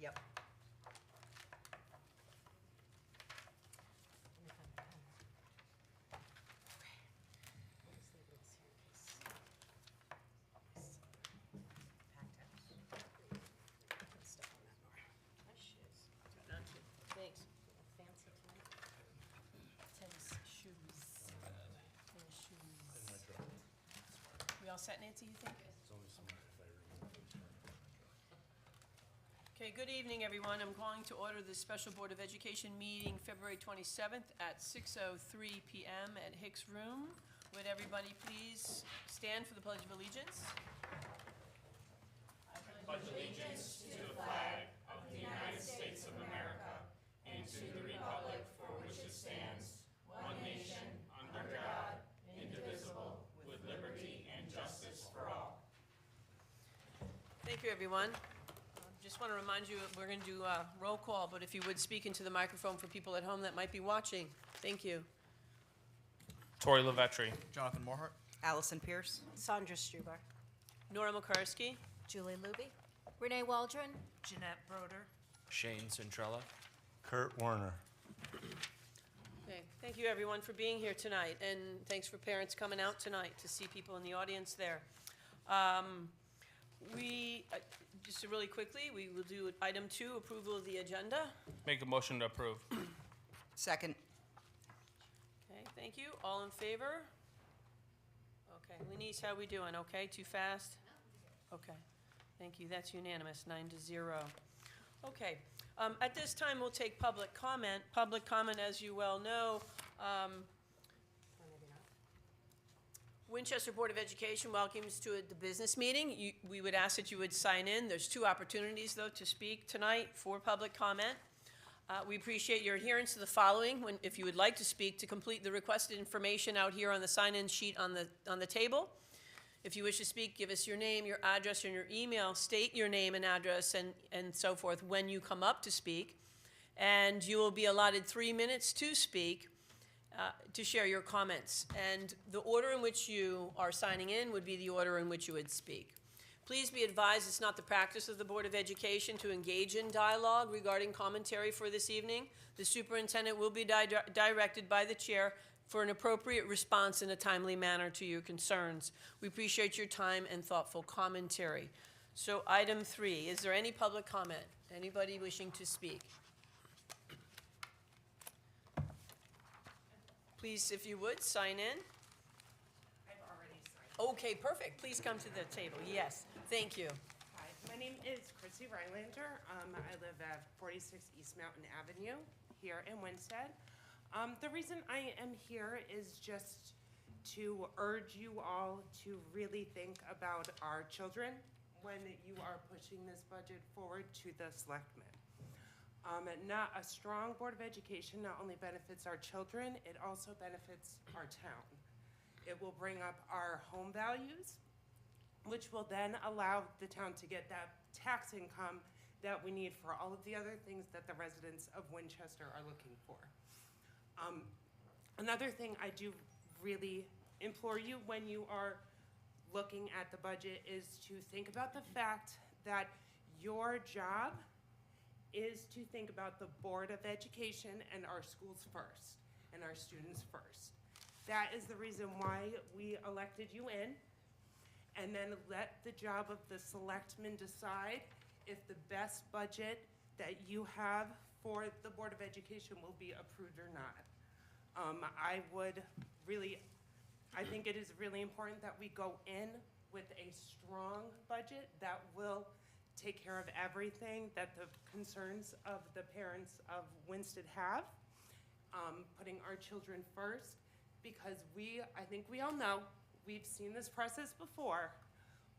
Yep. Thanks. Fancy tonight. Tim's shoes. Tim's shoes. We all set, Nancy, you think? Okay, good evening, everyone. I'm calling to order the Special Board of Education meeting February 27th at 6:03 PM at Hicks Room. Would everybody please stand for the Pledge of Allegiance? Thank you, everyone. Just want to remind you, we're going to do a roll call, but if you would speak into the microphone for people at home that might be watching. Thank you. Tori Lavetri. Jonathan Morhart. Allison Pierce. Sandra Struber. Nora Makarski. Julie Luby. Renee Waldron. Jeanette Broder. Shane Centrella. Kurt Warner. Okay, thank you, everyone, for being here tonight, and thanks for parents coming out tonight to see people in the audience there. Just really quickly, we will do item 2, approval of the agenda. Make a motion to approve. Second. Okay, thank you. All in favor? Okay, Lenise, how we doing? Okay, too fast? Okay, thank you. That's unanimous, 9-0. Okay, at this time, we'll take public comment. Public comment, as you well know, Winchester Board of Education welcomes to the business meeting. We would ask that you would sign in. There's 2 opportunities, though, to speak tonight for public comment. We appreciate your adherence to the following. If you would like to speak, to complete the requested information out here on the sign-in sheet on the table. If you wish to speak, give us your name, your address, and your email. State your name and address and so forth when you come up to speak. And you will be allotted 3 minutes to speak. To share your comments. And the order in which you are signing in would be the order in which you would speak. Please be advised it's not the practice of the Board of Education to engage in dialogue regarding commentary for this evening. The superintendent will be directed by the chair for an appropriate response in a timely manner to your concerns. We appreciate your time and thoughtful commentary. So item 3, is there any public comment? Anybody wishing to speak? Please, if you would, sign in. I've already signed. Okay, perfect. Please come to the table. Yes, thank you. Hi, my name is Chrissy Rylander. I live at 46 East Mountain Avenue here in Winsted. The reason I am here is just to urge you all to really think about our children when you are pushing this budget forward to the selectmen. Not a strong Board of Education not only benefits our children, it also benefits our town. It will bring up our home values, which will then allow the town to get that tax income that we need for all of the other things that the residents of Winchester are looking for. Another thing I do really implore you when you are looking at the budget is to think about the fact that your job is to think about the Board of Education and our schools first, and our students first. That is the reason why we elected you in, and then let the job of the selectmen decide if the best budget that you have for the Board of Education will be approved or not. I think it is really important that we go in with a strong budget that will take care of everything that the concerns of the parents of Winsted have, putting our children first, because I think we all know, we've seen this process before,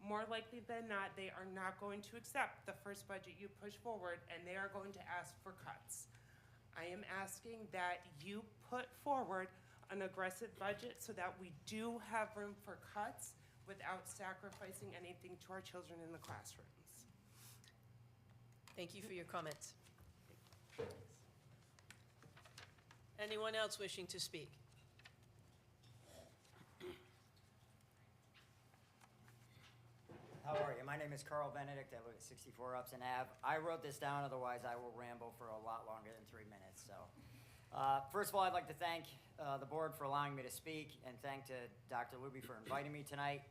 more likely than not, they are not going to accept the first budget you push forward, and they are going to ask for cuts. I am asking that you put forward an aggressive budget so that we do have room for cuts without sacrificing anything to our children in the classrooms. Thank you for your comments. Anyone else wishing to speak? How How are you? My name is Carl Benedict. I live at 64 Upson Ave. I wrote this down, otherwise I will ramble for a lot longer than 3 minutes. So, first of all, I'd like to thank the board for allowing me to speak, and thank to Dr. Luby for inviting me tonight.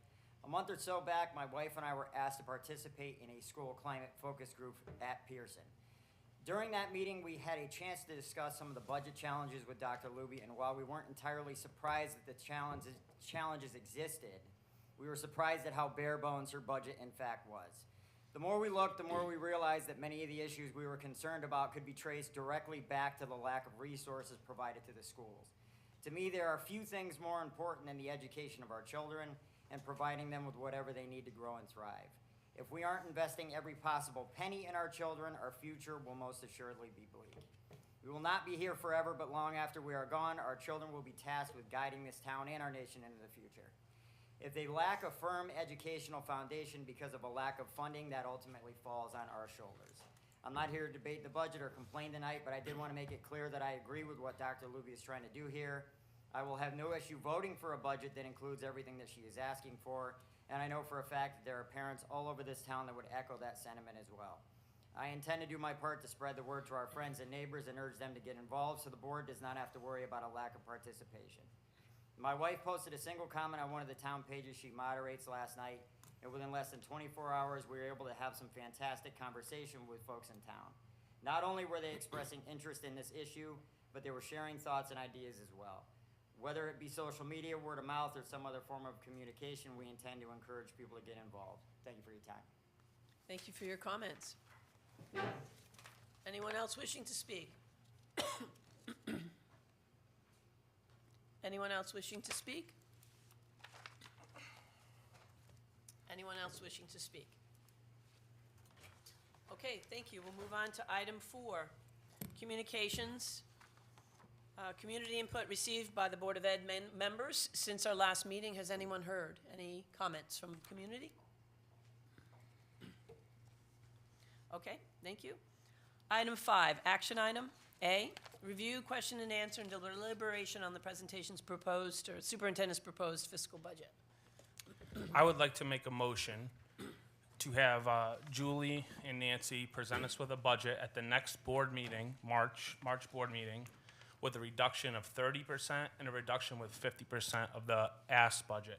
A month or so back, my wife and I were asked to participate in a school climate focus group at Pearson. During that meeting, we had a chance to discuss some of the budget challenges with Dr. Luby, and while we weren't entirely surprised that the challenges existed, we were surprised at how bare bones her budget in fact was. The more we looked, the more we realized that many of the issues we were concerned about could be traced directly back to the lack of resources provided to the schools. To me, there are few things more important than the education of our children and providing them with whatever they need to grow and thrive. If we aren't investing every possible penny in our children, our future will most assuredly be bleak. We will not be here forever, but long after we are gone, our children will be tasked with guiding this town and our nation into the future. If they lack a firm educational foundation because of a lack of funding, that ultimately falls on our shoulders. I'm not here to debate the budget or complain tonight, but I did want to make it clear that I agree with what Dr. Luby is trying to do here. I will have no issue voting for a budget that includes everything that she is asking for, and I know for a fact that there are parents all over this town that would echo that sentiment as well. I intend to do my part to spread the word to our friends and neighbors and urge them to get involved so the board does not have to worry about a lack of participation. My wife posted a single comment on one of the town pages she moderates last night, and within less than 24 hours, we were able to have some fantastic conversation with folks in town. Not only were they expressing interest in this issue, but they were sharing thoughts and ideas as well. Whether it be social media, word of mouth, or some other form of communication, we intend to encourage people to get involved. Thank you for your time. Thank you for your comments. Anyone else wishing to speak? Anyone else wishing to speak? Anyone else wishing to speak? Okay, thank you. We'll move on to item 4, communications. Community input received by the Board of Ed members since our last meeting. Has anyone heard any comments from community? Okay, thank you. Item 5, action item. A, review, question and answer, and deliberation on the presentation's proposed, or superintendent's proposed fiscal budget. I would like to make a motion to have Julie and Nancy present us with a budget at the next board meeting, March board meeting, with a reduction of 30% and a reduction with 50% of the asked budget.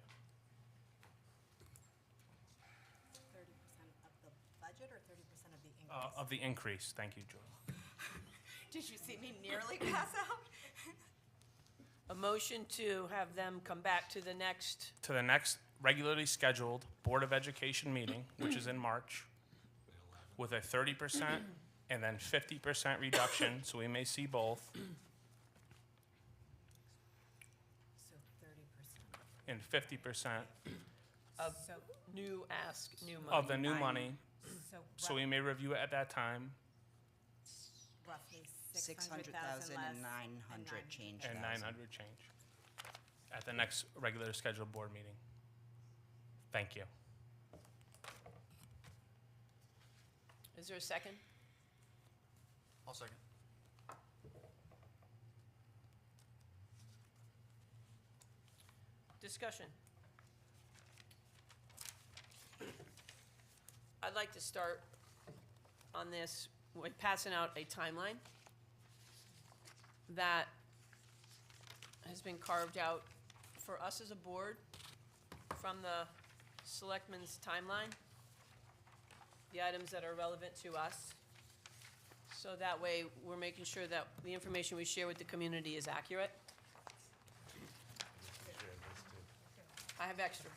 30% of the budget or 30% of the increase? Of the increase. Thank you, Julie. Did you see me nearly pass out? A motion to have them come back to the next, To the next regularly scheduled Board of Education meeting, which is in March, with a 30% and then 50% reduction, so we may see both, So 30%. and 50% of So, new ask, new money. of the new money, so so we may review it at that time, roughly 600,000 600,000 and less. 900 change and thousand. 900 change at the next regular scheduled board meeting. Thank you. Is there a second? I'll second. Discussion. I'd like to start on this with passing out a timeline that has been carved out for us as a board from the selectmen's timeline, the items that are relevant to us. So that way, we're making sure that the information we share with the community is accurate. I have extra.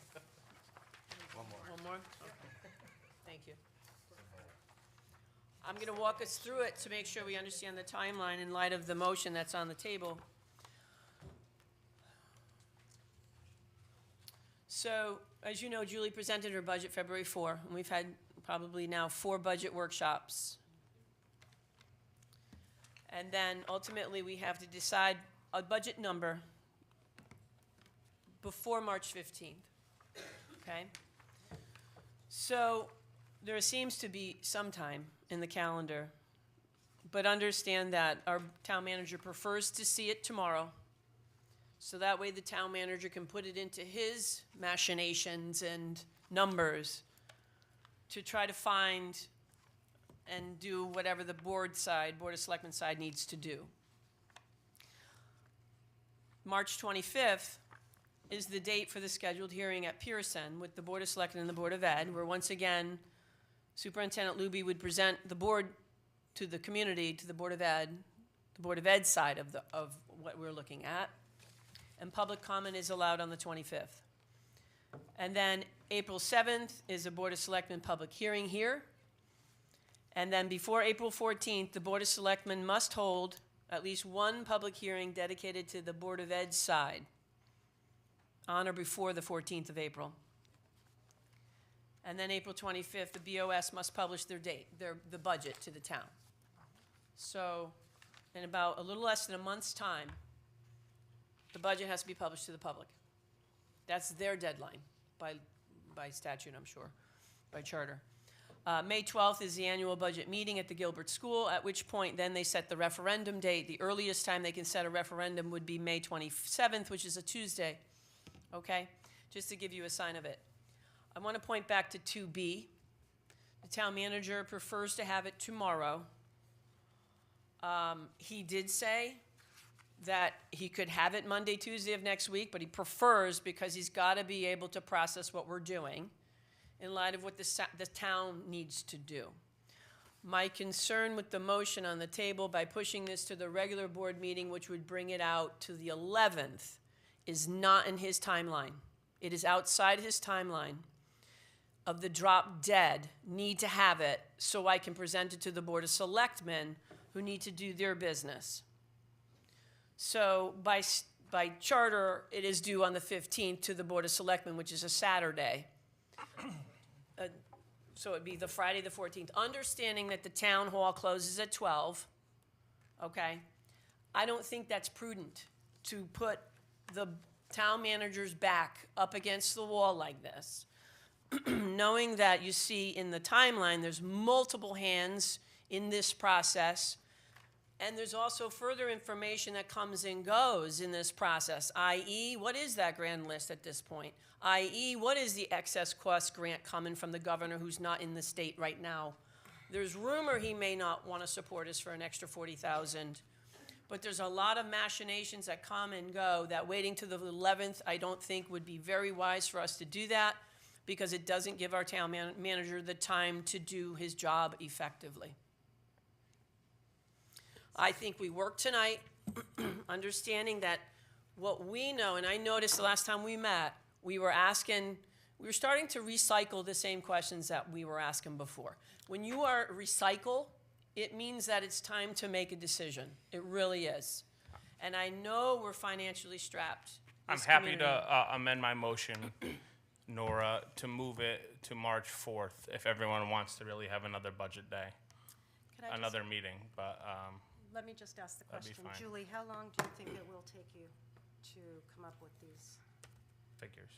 One more. One more? Okay. Thank you. I'm going to walk us through it to make sure we understand the timeline in light of the motion that's on the table. So, as you know, Julie presented her budget February 4, and we've had probably now 4 budget workshops. And then ultimately, we have to decide a budget number before March 15th, okay? So there seems to be some time in the calendar, but understand that our town manager prefers to see it tomorrow, so that way the town manager can put it into his machinations and numbers to try to find and do whatever the Board of Selectmen side needs to do. March 25th is the date for the scheduled hearing at Pearson with the Board of Selectmen and the Board of Ed, where once again, Superintendent Luby would present the board to the community, to the Board of Ed, the Board of Ed side of what we're looking at. And public comment is allowed on the 25th. And then April 7th is a Board of Selectmen public hearing here. And then before April 14th, the Board of Selectmen must hold at least one public hearing dedicated to the Board of Ed side on or before the 14th of April. And then April 25th, the BOS must publish their the budget to the town. So in about a little less than a month's time, the budget has to be published to the public. That's their deadline by statute, I'm sure, by charter. May 12th is the annual budget meeting at the Gilbert School, at which point then they set the referendum date. The earliest time they can set a referendum would be May 27th, which is a Tuesday, okay? Just to give you a sign of it. I want to point back to 2B. The town manager prefers to have it tomorrow. He did say that he could have it Monday, Tuesday of next week, but he prefers because he's got to be able to process what we're doing in light of what the town needs to do. My concern with the motion on the table by pushing this to the regular board meeting, which would bring it out to the 11th, is not in his timeline. It is outside his timeline of the drop dead need to have it so I can present it to the Board of Selectmen who need to do their business. So by charter, it is due on the 15th to the Board of Selectmen, which is a Saturday. So it'd be the Friday, the 14th. Understanding that the town hall closes at 12, okay? I don't think that's prudent to put the town manager's back up against the wall like this. Knowing that you see in the timeline, there's multiple hands in this process, and there's also further information that comes and goes in this process, i.e., what is that grand list at this point? I.e., what is the excess cost grant coming from the governor who's not in the state right now? There's rumor he may not want to support us for an extra $40,000, but there's a lot of machinations that come and go that waiting to the 11th, I don't think would be very wise for us to do that because it doesn't give our town manager the time to do his job effectively. I think we worked tonight, understanding that what we know, and I noticed the last time we met, we were starting to recycle the same questions that we were asking before. When you are recycle, it means that it's time to make a decision. It really is. And I know we're financially strapped. I'm this happy community. to amend my motion, Nora, to move it to March 4th if everyone wants to really have another budget day, Could I just- another meeting, but Let me just ask the That'd be question. fine. Julie, how long do you think it will take you to come up with these? figures.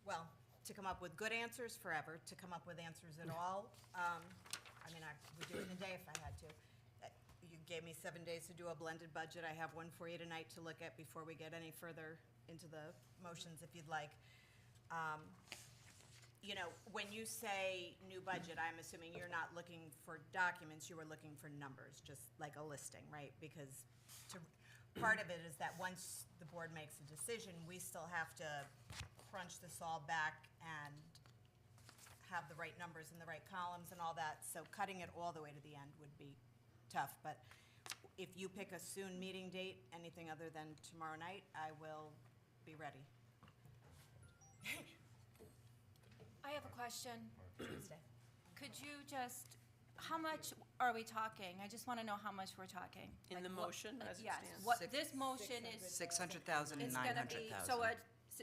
Well, to come up with good answers forever, to come up with answers at all. I mean, I would do it in a day if I had to. You gave me 7 days to do a blended budget. I have one for you tonight to look at before we get any further into the motions, if you'd like. You know, when you say new budget, I'm assuming you're not looking for documents, you were looking for numbers, just like a listing, right? Because part of it is that once the board makes a decision, we still have to crunch this all back and have the right numbers in the right columns and all that. So cutting it all the way to the end would be tough. But if you pick a soon meeting date, anything other than tomorrow night, I will be ready. I have a question. Could you just, how much are we talking? I just want to know how much we're talking. In the what- motion as it yes, stands? what, this motion is, 600,000 and it's gonna be, 900,000. so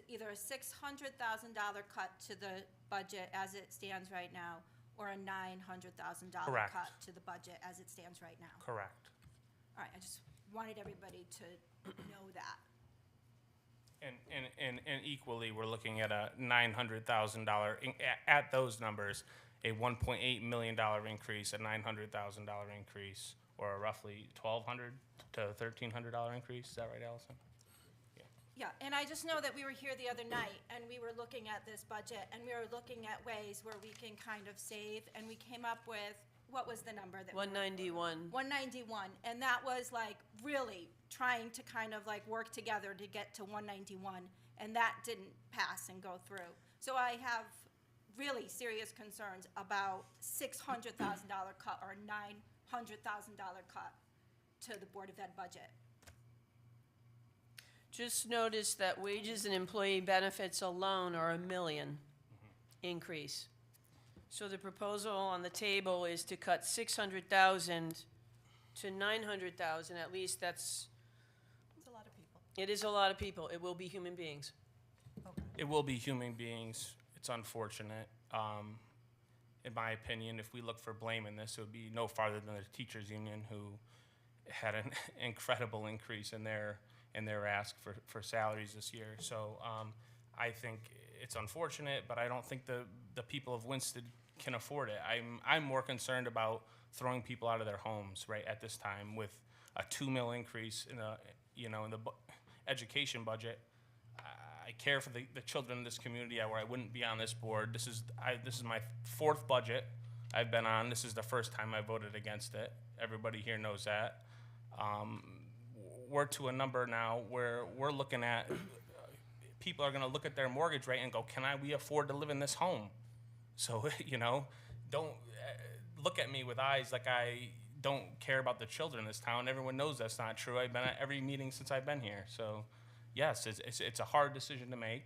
either a $600,000 cut to the budget as it stands right now, or a $900,000 Correct. cut to the budget as it stands right now. Correct. All right, I just wanted everybody to know that. And equally, we're looking at a $900,000, at those numbers, a $1.8 million increase, a $900,000 increase, or a roughly $1,200 to $1,300 increase. Is that right, Allison? Yeah, and I just know that we were here the other night, and we were looking at this budget, and we were looking at ways where we can kind of save, and we came up with, what was the number that? 191. 191, and that was like really trying to kind of like work together to get to 191, and that didn't pass and go through. So I have really serious concerns about $600,000 cut or $900,000 cut to the Board of Ed budget. Just notice that wages and employee benefits alone are $1 million increase. So the proposal on the table is to cut 600,000 to 900,000, at least that's, It's a lot of people. it is a lot of people. It will be human beings. It will be human beings. It's unfortunate. In my opinion, if we look for blame in this, it would be no farther than the teachers union, who had an incredible increase in their ask for salaries this year. So I think it's unfortunate, but I don't think the people of Winston can afford it. I'm more concerned about throwing people out of their homes right at this time with a $2 million increase in the education budget. I care for the children in this community, where I wouldn't be on this board. This is my 4th budget I've been on. This is the first time I voted against it. Everybody here knows that. We're to a number now where we're looking at, people are going to look at their mortgage rate and go, we afford to live in this home? So, don't look at me with eyes like I don't care about the children in this town. Everyone knows that's not true. I've been at every meeting since I've been here. So, yes, it's a hard decision to make,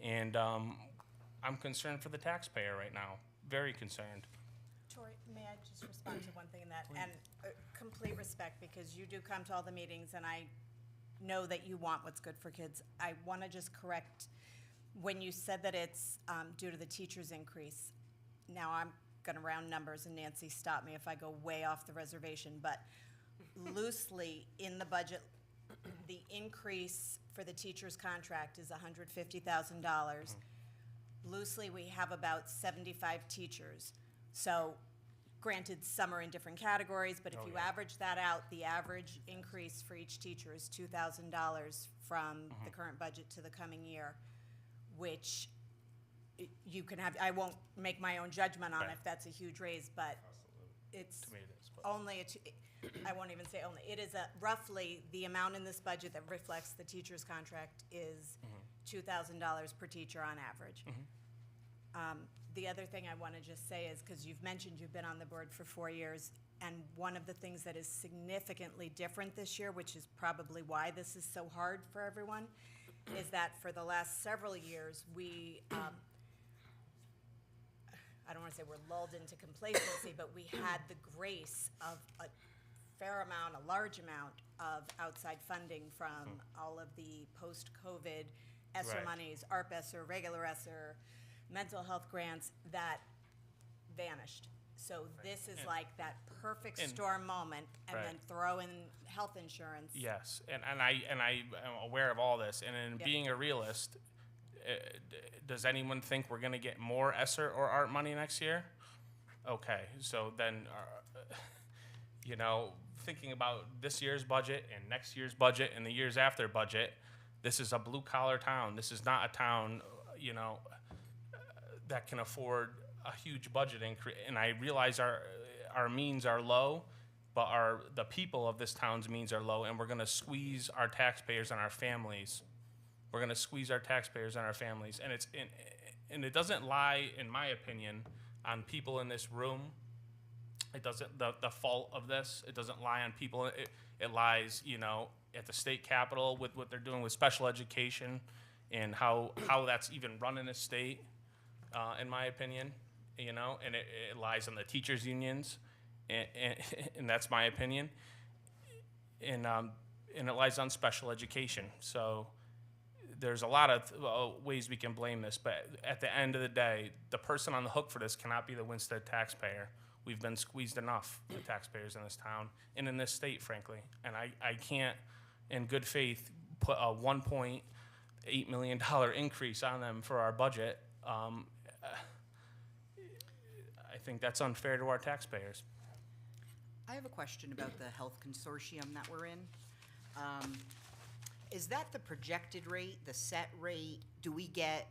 and I'm concerned for the taxpayer right now. Very concerned. Tori, may I just respond to one thing in that? And complete respect, because you do come to all the meetings, and I know that you want what's good for kids. I want to just correct, when you said that it's due to the teachers' increase, now I'm going to round numbers, and Nancy, stop me if I go way off the reservation, but loosely in the budget, the increase for the teacher's contract is $150,000. Loosely, we have about 75 teachers. So granted, some are in different categories, but if you average that out, the average increase for each teacher is $2,000 from the current budget to the coming year, which you can have. I won't make my own judgment on if that's a huge raise, but it's To me it is, but- only I won't even say only. It is roughly the amount in this budget that reflects the teacher's contract is $2,000 per teacher on average. The other thing I want to just say is, because you've mentioned you've been on the board for 4 years, and one of the things that is significantly different this year, which is probably why this is so hard for everyone, is that for the last several years, we, I don't want to say we're lulled into complacency, but we had the grace of a fair amount, a large amount of outside funding from all of the post-COVID ESSER Right. monies, ARP ESSER, regular ESSER, mental health grants that vanished. So this is like that perfect And- storm moment, and Right. then throw in health insurance. Yes, and I am aware of all this, and in Yep. being a realist, does anyone think we're going to get more ESSER or ART money next year? Okay, so then, thinking about this year's budget and next year's budget and the years after budget, this is a blue collar town. This is not a town, that can afford a huge budget increase. And I realize our means are low, but the people of this town's means are low, and we're going to squeeze our taxpayers and our families. We're going to squeeze our taxpayers and our families, and it doesn't lie, in my opinion, on people in this room. It doesn't. The fault of this. It doesn't lie on people. It lies, at the state capitol with what they're doing with special education, and how that's even run in a state, in my opinion. And it lies on the teachers' unions, and that's my opinion. And it lies on special education. So there's a lot of ways we can blame this, but at the end of the day, the person on the hook for this cannot be the Winsted taxpayer. We've been squeezed enough, the taxpayers in this town and in this state, frankly. And I can't, in good faith, put a $1.8 million increase on them for our budget. I think that's unfair to our taxpayers. I have a question about the health consortium that we're in. Is that the projected rate, the set rate? Do we get,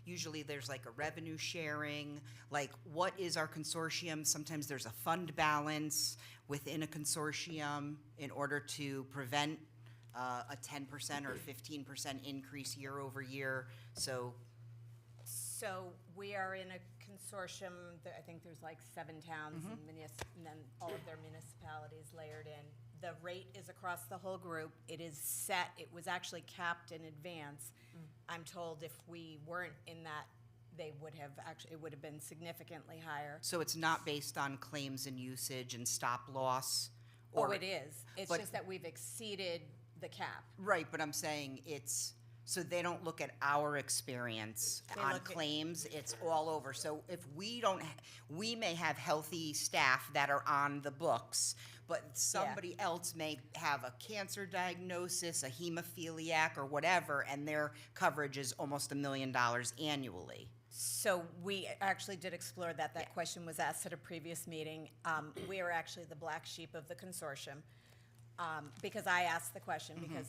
usually there's like a revenue sharing? Like, what is our consortium? Sometimes there's a fund balance within a consortium in order to prevent a 10% or 15% increase year over year. So, we are in a consortium, I think there's like 7 towns and then all of their municipalities layered in. The rate is across the whole group. It is set, it was actually capped in advance. I'm told if we weren't in that, it would have been significantly higher. so it's not based on claims and usage and stop loss? Oh, or- it is. It's but- just that we've exceeded the cap. Right, but I'm saying so they don't look at our experience They on look at- claims, it's all over. So if we don't, we may have healthy staff that are on the books, but somebody else may have a cancer diagnosis, a hemophiliac or whatever, and their coverage is almost $1 million annually. So we actually did explore that. That question was asked at a previous meeting. We are actually the black sheep of the consortium, because I asked the question because,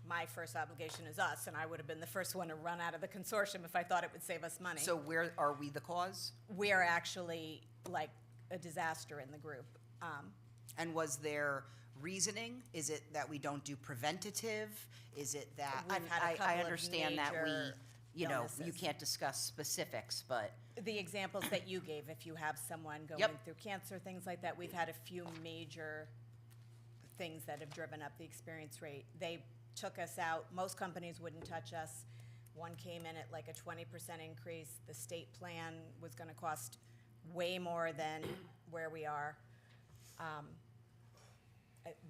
my first obligation is us, and I would have been the first one to run out of the consortium if I thought it would save us money. So where, are we the cause? We are actually like a disaster in the group. And was there reasoning? Is it that we don't do preventative? Is it that, We've and had a I couple of understand that major you illnesses. can't discuss specifics, but, The examples that you gave, if you have someone going Yep. through cancer, things like that, we've had a few major things that have driven up the experience rate. They took us out, most companies wouldn't touch us. One came in at like a 20% increase. The state plan was gonna cost way more than where we are.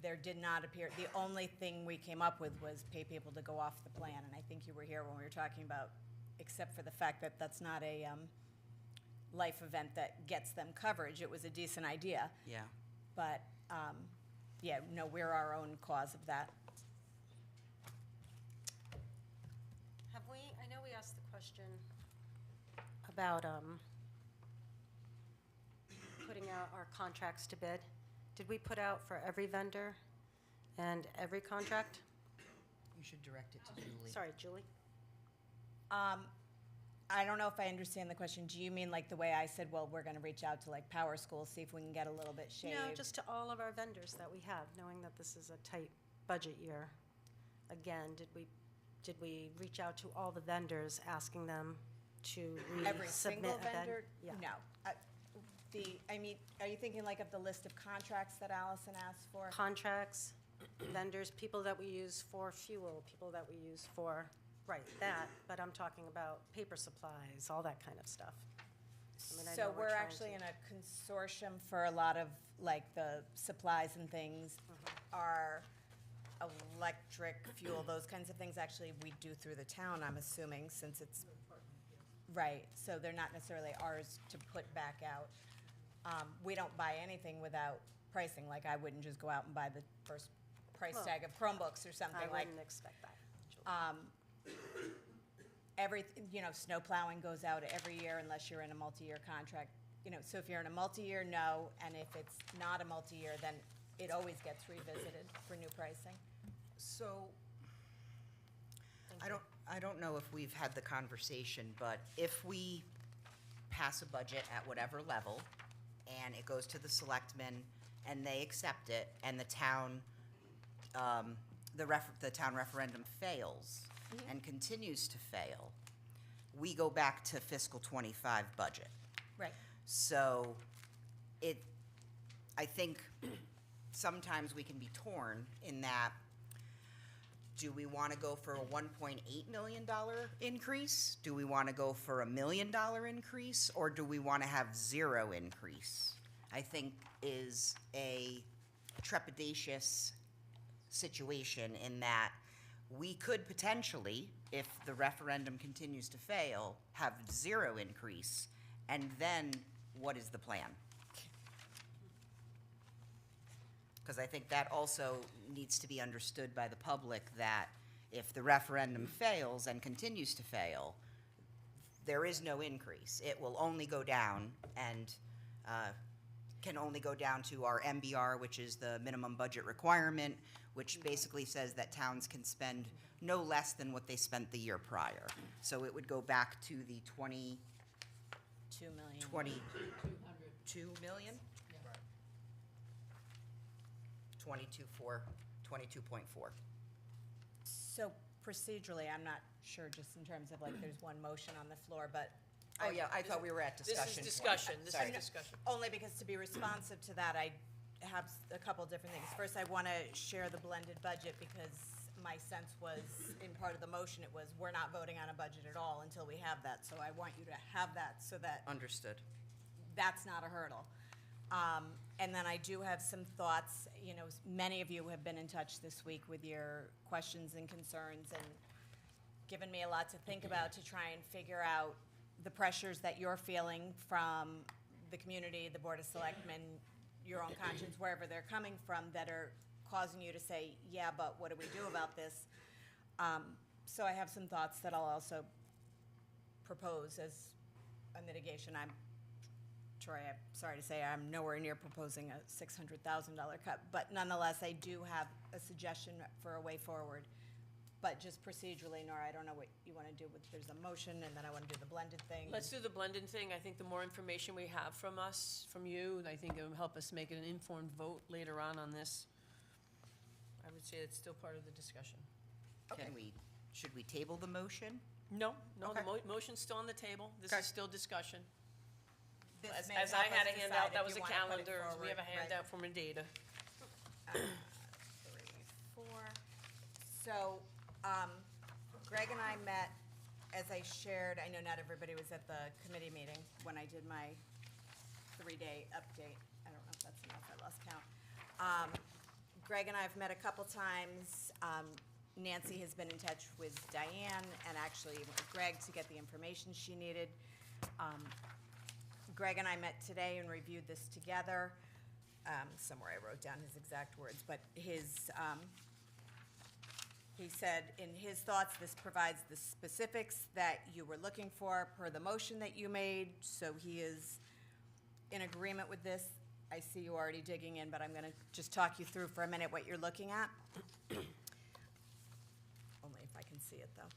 There did not appear, the only thing we came up with was pay people to go off the plan, and I think you were here when we were talking about, except for the fact that that's not a life event that gets them coverage, it was a decent idea, yeah. but, we're our own cause of that. I know we asked the question about putting out our contracts to bid. Did we put out for every vendor and every contract? You should direct it to Julie. Sorry, Julie? I don't know if I understand the question. Do you mean like the way I said, well, we're gonna reach out to like Power School, see if we can get a little bit shaved? No, just to all of our vendors that we have, knowing that this is a tight budget year. Again, did we reach out to all the vendors, asking them to Every resubmit single a bid? vendor? Yeah. No. Are you thinking like of the list of contracts that Allison asked for? Contracts, vendors, people that we use for fuel, people that we use for, right, that, but I'm talking about paper supplies, all that kind of stuff. I mean, I know So we're trying actually to- in a consortium for a lot of, like, the supplies and things. Our electric, fuel, those kinds of things, actually, we do through the town, I'm assuming, since it's, right, so they're not necessarily ours to put back out. We don't buy anything without pricing, like I wouldn't just go out and buy the first price Well, tag of Chromebooks or something I like. wouldn't expect that. Julie. Snow plowing goes out every year unless you're in a multi-year contract. So if you're in a multi-year, no, and if it's not a multi-year, then it always gets revisited for new pricing. So, I don't know if we've had the conversation, but if we pass a budget at whatever level, and it goes to the selectmen, and they accept it, and the town, the town referendum fails and continues to fail, we go back to fiscal '25 budget. Right. So I think sometimes we can be torn in that, do we want to go for a $1.8 million increase? Do we want to go for $1 million increase? Or do we want to have zero increase? I think is a trepidatious situation in that we could potentially, if the referendum continues to fail, have zero increase. And then what is the plan? Because I think that also needs to be understood by the public, that if the referendum fails and continues to fail, there is no increase. It will only go down, and can only go down to our MBR, which is the minimum budget requirement, which basically says that towns can spend no less than what they spent the year prior. So it would go back to the 22 million? 22.4. So procedurally, I'm not sure, just in terms of like, there's one motion on the floor, but. Oh, yeah, I thought we were at This discussion. is discussion, this Sorry. is discussion. Only because to be responsive to that, I have a couple different things. First, I want to share the blended budget because my sense was, in part of the motion, it was, we're not voting on a budget at all until we have that. So I want you to have that so that Understood. that's not a hurdle. And then I do have some thoughts, you know, many of you have been in touch this week with your questions and concerns and given me a lot to think about to try and figure out the pressures that you're feeling from the community, the Board of Selectmen, your own conscience, wherever they're coming from, that are causing you to say, yeah, but what do we do about this? So I have some thoughts that I'll also propose as a mitigation. Troy, I'm sorry to say, I'm nowhere near proposing a $600,000 cut, but nonetheless, I do have a suggestion for a way forward. But just procedurally, Nora, I don't know what you want to do with, there's a motion, and then I want to do the blended thing. Let's do the blended thing. I think the more information we have from you, I think it will help us make an informed vote later on this. I would say it's still part of the discussion. Should we table the motion? No, the Okay. motion's still on the table. This Okay. is still discussion. This As may as help I had us a handout, decide that if was you a wanna put it calendar. We have a forward, right. handout from Data. 3, 4. So, Greg and I met, as I shared, I know not everybody was at the committee meeting when I did my 3-day update. I don't know if that's enough, I lost count. Greg and I have met a couple times. Nancy has been in touch with Diane and actually with Greg to get the information she needed. Greg and I met today and reviewed this together. Somewhere I wrote down his exact words, but he said in his thoughts, this provides the specifics that you were looking for per the motion that you made, so he is in agreement with this. I see you already digging in, but I'm gonna just talk you through for a minute what you're looking at. Only if I can see it, though.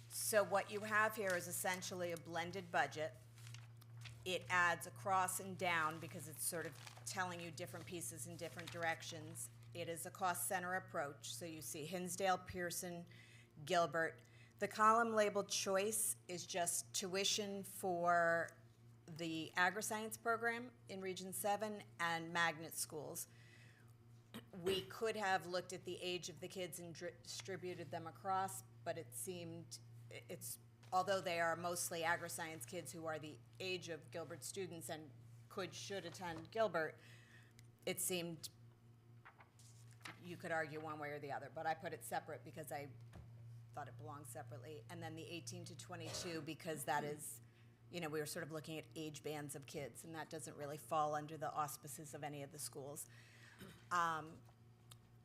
So what you have here is essentially a blended budget. It adds across and down because it's sort of telling you different pieces in different directions. It is a cost center approach, so you see Hinsdale, Pearson, Gilbert. The column labeled choice is just tuition for the agri-science program in Region 7 and magnet schools. We could have looked at the age of the kids and distributed them across, but it seemed, although they are mostly agri-science kids who are the age of Gilbert students and should attend Gilbert, it seemed you could argue one way or the other, but I put it separate because I thought it belonged separately. And then the 18 to 22, because that is, we were sort of looking at age bands of kids, and that doesn't really fall under the auspices of any of the schools.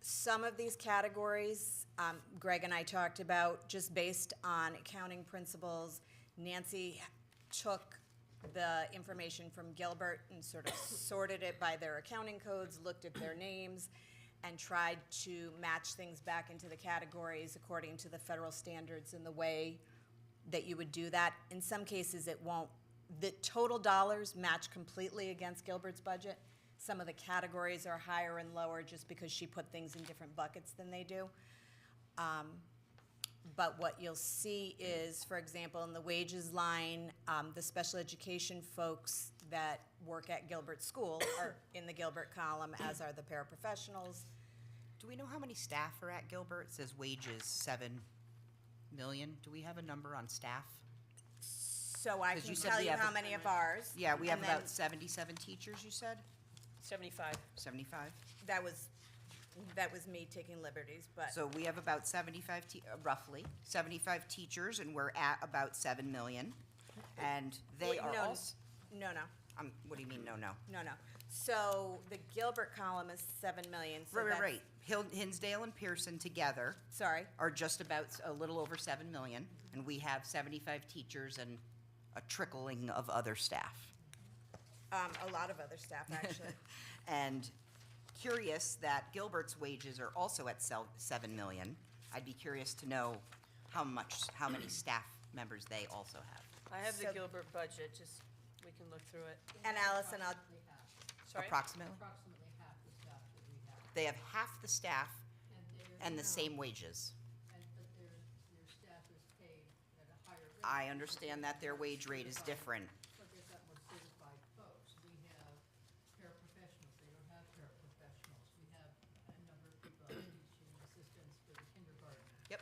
Some of these categories, Greg and I talked about just based on accounting principles. Nancy took the information from Gilbert and sort of sorted it by their accounting codes, looked at their names, and tried to match things back into the categories according to the federal standards in the way that you would do that. In some cases, it won't. The total dollars match completely against Gilbert's budget. Some of the categories are higher and lower just because she put things in different buckets than they do. But what you'll see is, for example, in the wages line, the special education folks that work at Gilbert School are in the Gilbert column, as are the paraprofessionals. Do we know how many staff are at Gilbert? It says wages, 7 million. Do we have a number on staff? So I 'Cause can you said tell we you have how a- many of ours. Yeah, we have and then about 77 teachers, you said? 75. 75? That was me taking liberties, but. So we have about 75, roughly, 75 teachers, and we're at about 7 million. And they Wait, are no, also, No. what do you mean, no? So the Gilbert column is 7 million, so Right. that's. Hinsdale and Pearson together Sorry, are just about a little over 7 million, and we have 75 teachers and a trickling of other staff. A lot of other staff, actually. And curious that Gilbert's wages are also at 7 million. I'd be curious to know how many staff members they also have. I have the So- Gilbert budget, just, we can look through it. And Allison, I'll, Sorry? Approximately? Approximately half the staff that we have. They have half the staff and the they're- same wages. But their staff is paid at a higher rate. I understand that their wage rate is different. But they've got more certified folks. We have paraprofessionals, they don't have paraprofessionals. We have a number of people teaching assistants for the kindergarten. Yep.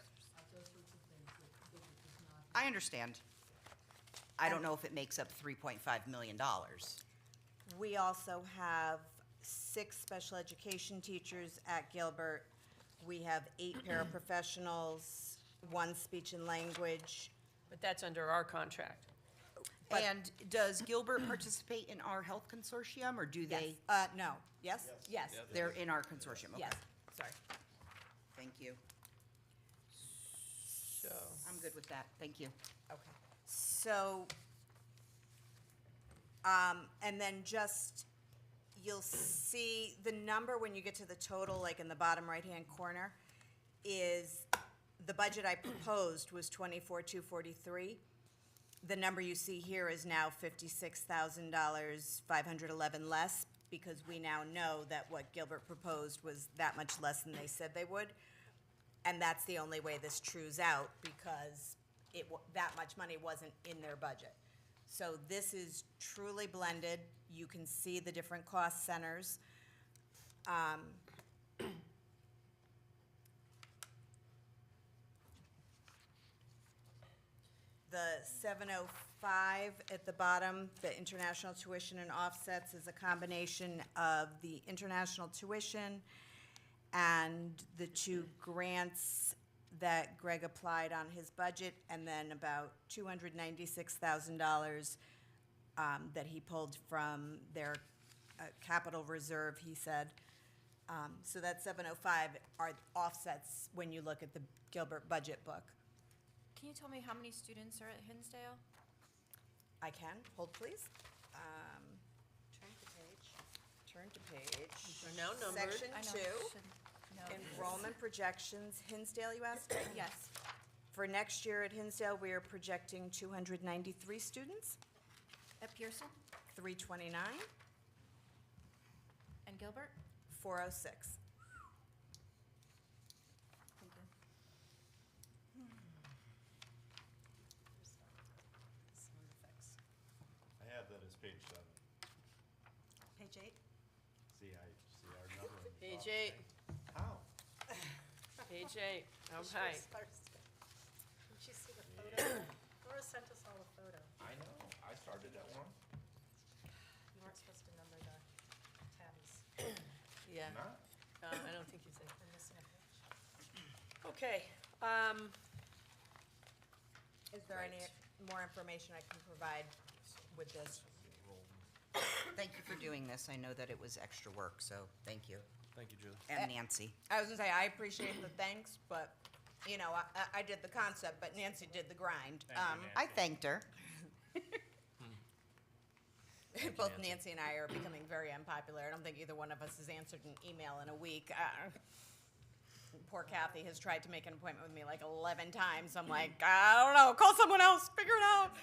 Those sorts of things that Gilbert does not. I understand. I don't know if it makes up $3.5 million. we also have 6 special education teachers at Gilbert. We have 8 paraprofessionals, 1 speech and language. But that's under our contract. But- And does Gilbert participate in our health consortium, or do they? No, yes? Yes, They're in our consortium, okay. yes, sorry. Thank you. So, I'm good with that, thank you. Okay. So, and then just, you'll see the number when you get to the total, like in the bottom right-hand corner, is, the budget I proposed was 24,243. The number you see here is now $56,000, 511 less, because we now know that what Gilbert proposed was that much less than they said they would. And that's the only way this trues out, because that much money wasn't in their budget. So this is truly blended. You can see the different cost centers. The 705 at the bottom, the international tuition and offsets, is a combination of the international tuition and the 2 grants that Greg applied on his budget, and then about $296,000 that he pulled from their capital reserve, he said. So that 705 are offsets when you look at the Gilbert budget book. Can you tell me how many students are at Hinsdale? I can, hold please. Turn to page. Turn to page. They're now numbered. Section I know, 2, should know this. enrollment projections, Hinsdale, you asked? Yes. For next year at Hinsdale, we are projecting 293 students, At Pearson 329, and Gilbert? 406. Thank you. Sound effects. I have that as page 7. Page 8? See, I see our number. Page 8, How? page 8, okay. Did you see the photo? Laura sent us all a photo. I know, I started that one. You weren't supposed to number the tabs. Yeah, Not? I don't think you did. We're missing a page. Okay, Is there any more information I can provide with this? Thank you for doing this, I know that it was extra work, so thank you. Thank you, Julie. And Nancy. I was gonna say, I appreciate the thanks, but, you know, I did the concept, but Nancy did the grind. Thank you, I Nancy. thanked her. Both Nancy and I are becoming very unpopular. I don't think either one of us has answered an email in a week. Poor Kathy has tried to make an appointment with me like 11 times. I'm like, I don't know, call someone else, figure it out.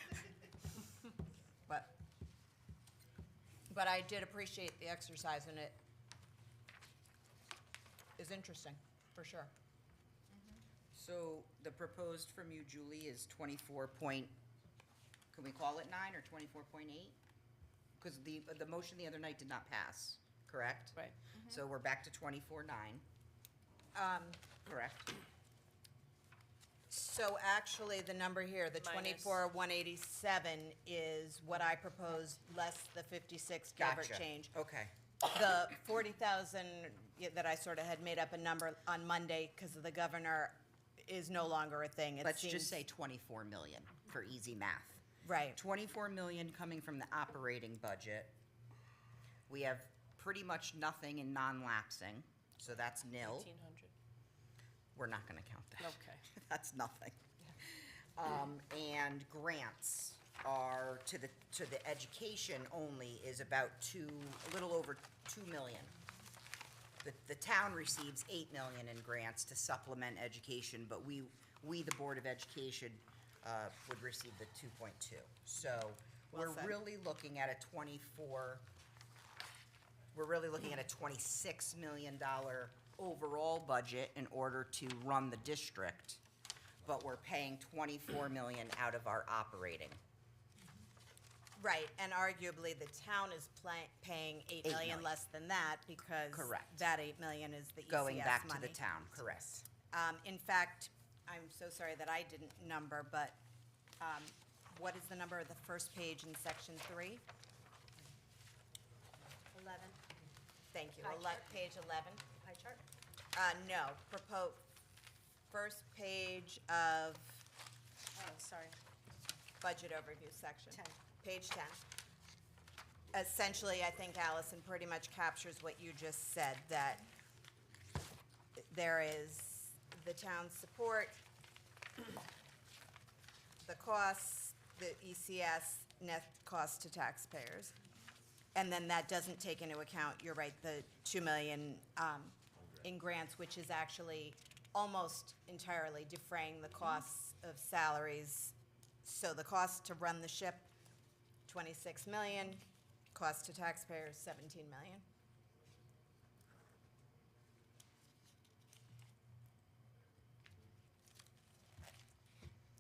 But I did appreciate the exercise, and it is interesting, for sure. So the proposed from you, Julie, is 24 point, can we call it 9 or 24.8? Because the motion the other night did not pass, correct? right. So we're back to 24.9, correct? So actually, the number here, the Minus. 24,187 is what I proposed, less the 56 Gilbert Gotcha. change. Okay, The 40,000 that I sort of had made up a number on Monday because of the governor is no longer a thing. It let's seems- just say 24 million for easy math. Right. 24 million coming from the operating budget. We have pretty much nothing in non-lapsing, so that's nil. 1,500, We're not gonna count that. okay. That's nothing. And grants, are, to the education only, is about a little over 2 million. The town receives 8 million in grants to supplement education, but we, the Board of Education, would receive the 2.2. So we're Well said. really looking at a $26 million overall budget in order to run the district, but we're paying 24 million out of our operating. Right, and arguably, the town is paying 8 million million. less than that, because Correct. that 8 million is the ECS Going back to the money. town, correct. In fact, I'm so sorry that I didn't number, but what is the number of the first page in section 3? 11, Thank you, Pie chart. page 11. pie chart? No, first page of Oh, sorry, budget overview section. 10. Page 10. Essentially, I think Allison pretty much captures what you just said, that there is the town's support, the costs, the ECS net cost to taxpayers. And then that doesn't take into account, you're right, the 2 million in grants, which is actually almost entirely defraying the costs of salaries. So the cost to run the ship, 26 million, cost to taxpayers, 17 million.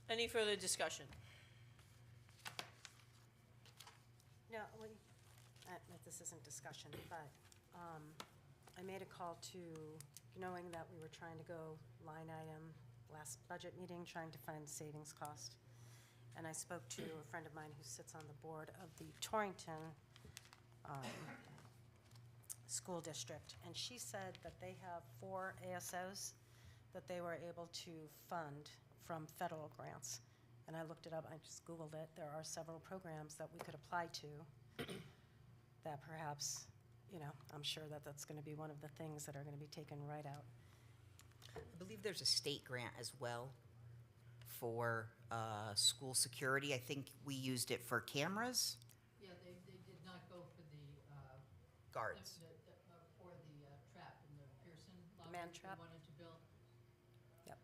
Any further discussion? No, this isn't discussion, but I made a call to, knowing that we were trying to go line item last budget meeting, trying to find savings cost. And I spoke to a friend of mine who sits on the board of the Torrington School District, and she said that they have 4 ASOs that they were able to fund from federal grants. And I looked it up, I just Googled it. There are several programs that we could apply to that perhaps, I'm sure that that's going to be one of the things that are going to be taken right out. I believe there's a state grant as well for school security. I think we used it for cameras, Yeah, they did not go for the, guards. for the trap in the Pearson lobby. Man that trap? They wanted to build. Yep.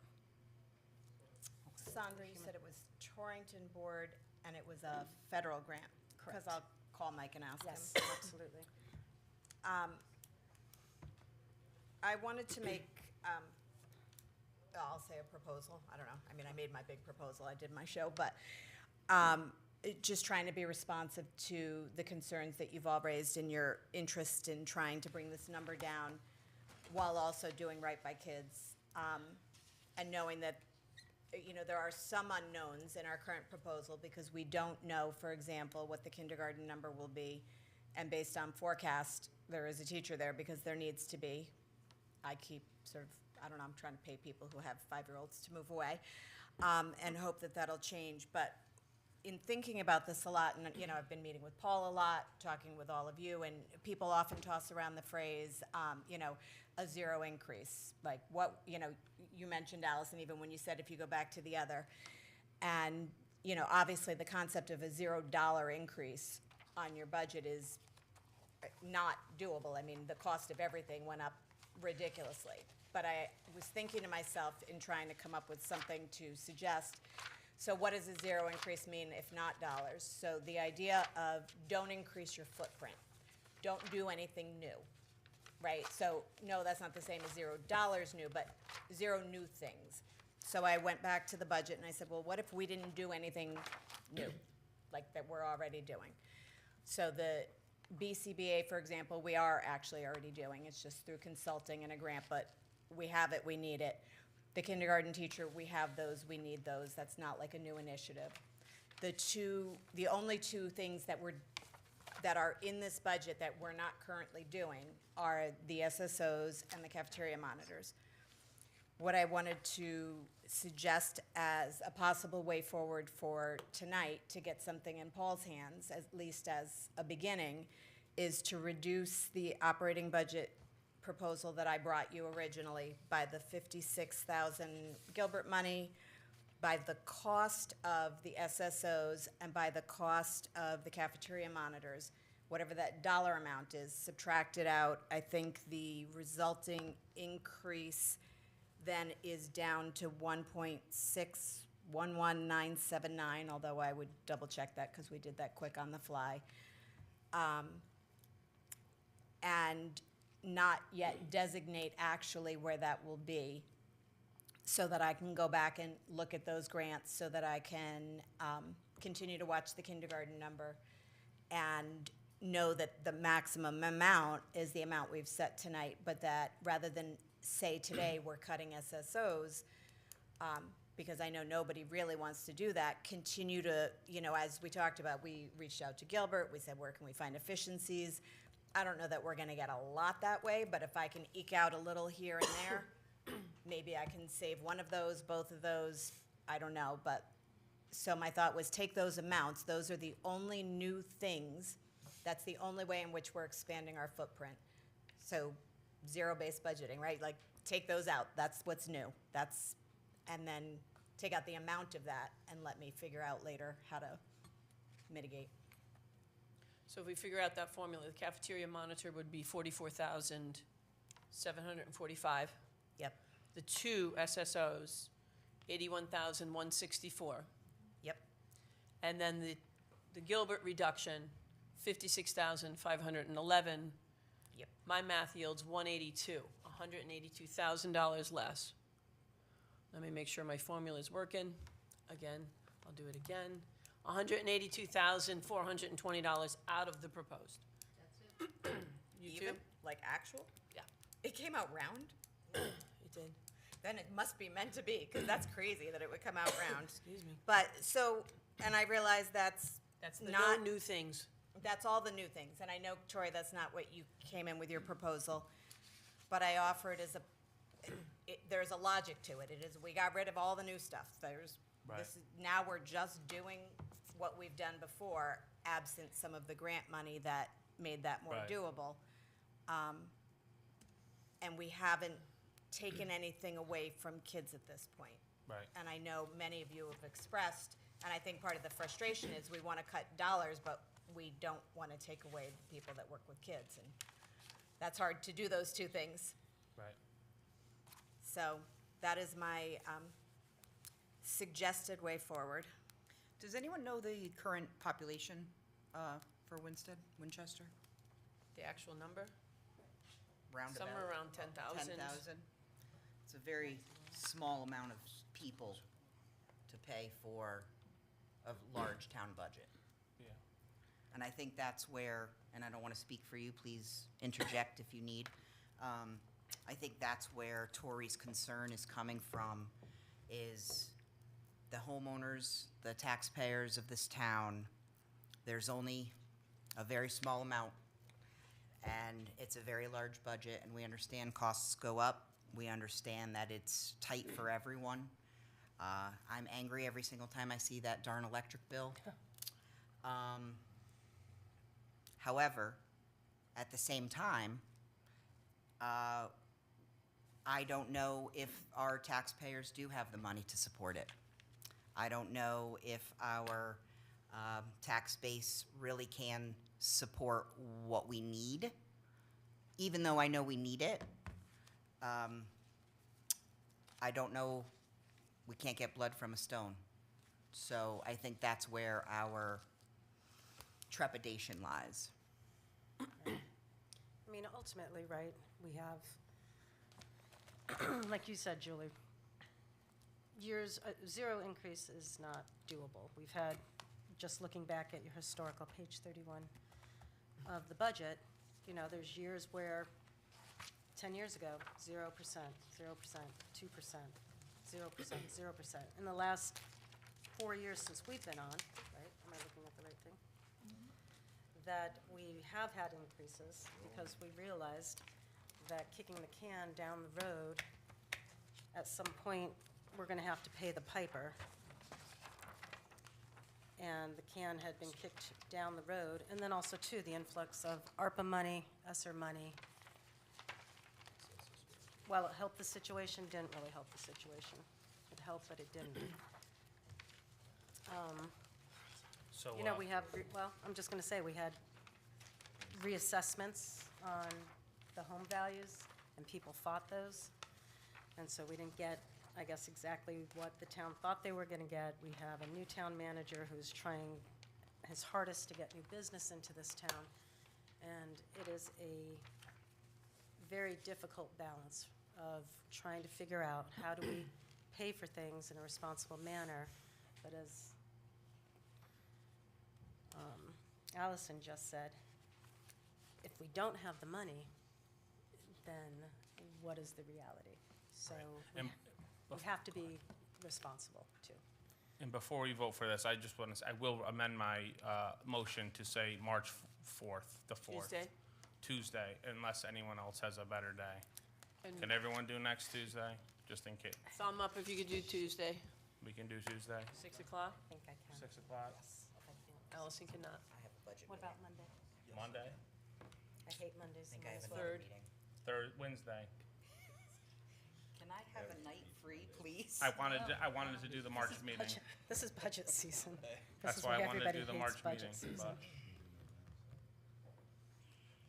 Sandra, you said it was Torrington Board and it was a federal grant? Because Correct. I'll call Mike and ask him. Yes, absolutely. I wanted to make, I'll say a proposal, I don't know, I mean, I made my big proposal, I did my show, but just trying to be responsive to the concerns that you've all raised in your interest in trying to bring this number down while also doing right by kids. And knowing that, there are some unknowns in our current proposal because we don't know, for example, what the kindergarten number will be. And based on forecast, there is a teacher there because there needs to be. I keep sort of, I don't know, I'm trying to pay people who have 5-year-olds to move away, and hope that that'll change. But in thinking about this a lot, and I've been meeting with Paul a lot, talking with all of you, and people often toss around the phrase, a zero increase. Like what, you mentioned, Allison, even when you said if you go back to the other. And, obviously the concept of a $0 increase on your budget is not doable. I mean, the cost of everything went up ridiculously. But I was thinking to myself in trying to come up with something to suggest, so what does a zero increase mean if not dollars? So the idea of don't increase your footprint. Don't do anything new, right? So no, that's not the same as $0 new, but 0 new things. So I went back to the budget and I said, well, what if we didn't do anything new, like that we're already doing? So the BCBA, for example, we are actually already doing. It's just through consulting and a grant, but we have it, we need it. The kindergarten teacher, we have those, we need those. That's not like a new initiative. The only 2 things that are in this budget that we're not currently doing are the SSOs and the cafeteria monitors. What I wanted to suggest as a possible way forward for tonight to get something in Paul's hands, at least as a beginning, is to reduce the operating budget proposal that I brought you originally by the 56,000 Gilbert money, by the cost of the SSOs and by the cost of the cafeteria monitors, whatever that dollar amount is, subtracted out, I think the resulting increase then is down to 1.611979, although I would double check that because we did that quick on the fly. And not yet designate actually where that will be, so that I can go back and look at those grants, so that I can continue to watch the kindergarten number and know that the maximum amount is the amount we've set tonight, but that rather than say today we're cutting SSOs, because I know nobody really wants to do that, continue to, as we talked about, we reached out to Gilbert, we said, where can we find efficiencies? I don't know that we're gonna get a lot that way, but if I can eke out a little here and there, maybe I can save one of those, both of those, I don't know, but, so my thought was take those amounts, those are the only new things, that's the only way in which we're expanding our footprint. So, zero-based budgeting, right? Like, take those out, that's what's new, and then take out the amount of that and let me figure out later how to mitigate. So if we figure out that formula, the cafeteria monitor would be 44,745. Yep, The two SSOs, 81,164. yep, And then the Gilbert reduction, 56,511. yep. My math yields 182, $182,000 less. Let me make sure my formula is working. Again, I'll do it again. $182,420 out of the proposed. That's it. You Even, too? like actual? Yeah. It came out round? It did. Then it must be meant to be, because that's crazy that it would come out round. Excuse me. But, so, and I realize that's That's the not, no new things. that's all the new things. And I know, Troy, that's not what you came in with your proposal. But I offer it as there's a logic to it. It is, we got rid of all the new stuff. Now we're just doing what we've done before, absent some of the grant money that made that more Right. doable. And we haven't taken anything away from kids at this point. Right. And I know many of you have expressed, and I think part of the frustration is we want to cut dollars, but we don't want to take away the people that work with kids. And that's hard to do those two things. Right. So that is my suggested way forward. Does anyone know the current population for Winchester? The actual number? Roundabout? Somewhere around 10,000. 10,000? It's a very small amount of people to pay for a large town budget. Yeah. And I think that's where, and I don't want to speak for you, please interject if you need. I think that's where Tori's concern is coming from, is the homeowners, the taxpayers of this town. There's only a very small amount, and it's a very large budget, and we understand costs go up. We understand that it's tight for everyone. I'm angry every single time I see that darn electric bill. However, at the same time, I don't know if our taxpayers do have the money to support it. I don't know if our tax base really can support what we need, even though I know we need it. I don't know, we can't get blood from a stone. So I think that's where our trepidation lies. I mean, ultimately, right, we have, like you said, Julie, zero increase is not doable. We've had, just looking back at your historical, page 31 of the budget, there's years where 10 years ago, 0%, 0%, 2%, 0%, 0%. In the last 4 years since we've been on, right, am I looking at the right thing? That we have had increases because we realized that kicking the can down the road, at some point, we're gonna have to pay the piper. And the can had been kicked down the road, and then also too, the influx of ARPA money, ESSER money. While it helped the situation, didn't really help the situation. It helped, but it didn't. So, You know, we have, well, I'm just gonna say, we had reassessments on the home values, and people fought those. And so we didn't get, I guess, exactly what the town thought they were gonna get. We have a new town manager who's trying his hardest to get new business into this town. And it is a very difficult balance of trying to figure out how do we pay for things in a responsible manner, but as Allison just said, if we don't have the money, then what is the reality? So And we have to be responsible too. And before we vote for this, I just want to, I will amend my motion to say March 4th, the 4th. Tuesday? Tuesday, unless anyone else has a better day. And Can everyone do next Tuesday? Just in case. thumb up if you could do Tuesday, We can do Tuesday, 6 o'clock. I think I can. 6 o'clock. I think. Allison cannot. I have a budget What meeting. about Monday? Monday? I hate Mondays. I think so I might have as well. another Third. meeting. Wednesday. Can I have a night free, please? I wanted to do the March meeting. Budget- This is budget season. This That's is why where I wanted to everybody do the hates March budget meeting, season. but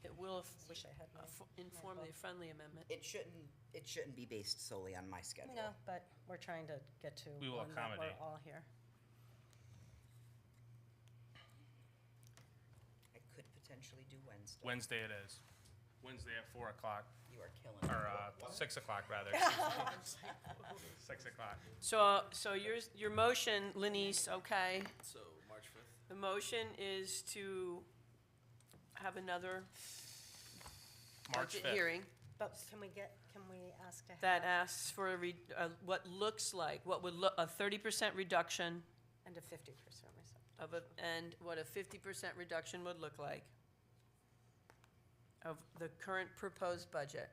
It will Wish I had my. inform the friendly amendment. It shouldn't be based solely on my schedule. No, but we're trying to get to We will one that accommodate. we're all here. I could potentially do Wednesday. Wednesday it is. Wednesday at 4 o'clock, You are killing me. or 6 o'clock rather. 6 o'clock. So your motion, Lenise, okay? So, March 5th? The motion is to have another March budget 5th. hearing But can we ask to have? that asks for what looks like, what would look, a 30% reduction And a 50% reserve. and what a 50% reduction would look like of the current proposed budget.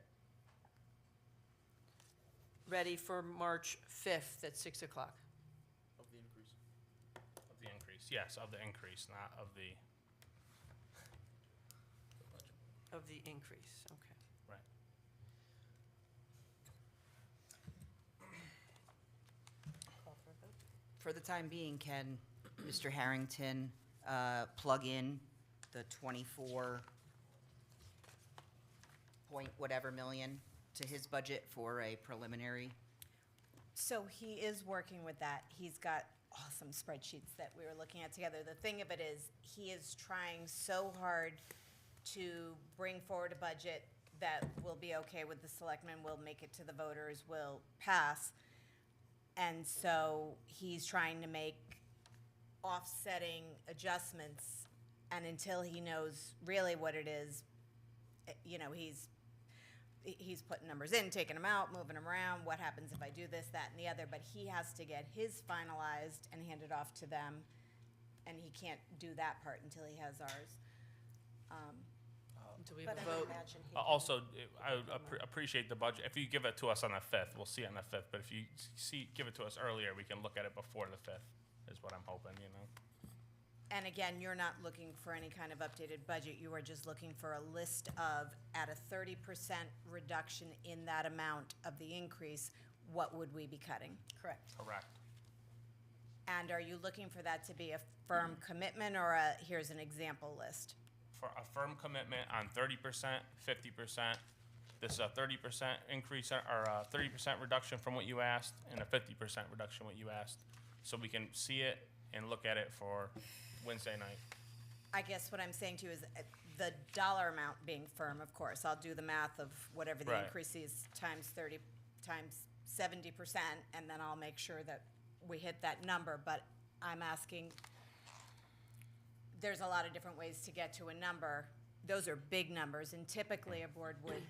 Ready for March 5th at 6 o'clock. Of the increase. Of the increase, yes, of the increase, not of the, Of the increase, okay. right. Call for a vote. For the time being, can Mr. Harrington plug in the 24 point whatever million to his budget for a preliminary? So he is working with that. He's got awesome spreadsheets that we were looking at together. The thing of it is, he is trying so hard to bring forward a budget that will be okay with the selectmen, will make it to the voters, will pass. And so he's trying to make offsetting adjustments, and until he knows really what it is, you know, he's putting numbers in, taking them out, moving them around, what happens if I do this, that, and the other, but he has to get his finalized and handed off to them, and he can't do that part until he has ours. Do we But have I a would vote? imagine he. Also, I would appreciate the budget, if you give it to us on the 5th, we'll see it on the 5th, but if you give it to us earlier, we can look at it before the 5th, is what I'm hoping, you know? And again, you're not looking for any kind of updated budget, you are just looking for a list of, at a 30% reduction in that amount of the increase, what would we be cutting? Correct. Correct. And are you looking for that to be a firm commitment, or a, here's an example list? For a firm commitment on 30%, 50%, this is a 30% increase, or a 30% reduction from what you asked, and a 50% reduction what you asked, so we can see it and look at it for Wednesday night. I guess what I'm saying to you is the dollar amount being firm, of course. I'll do the math of whatever the Right. increase is times 30, times 70%, and then I'll make sure that we hit that number. But I'm asking, there's a lot of different ways to get to a number. Those are big numbers, and typically a board would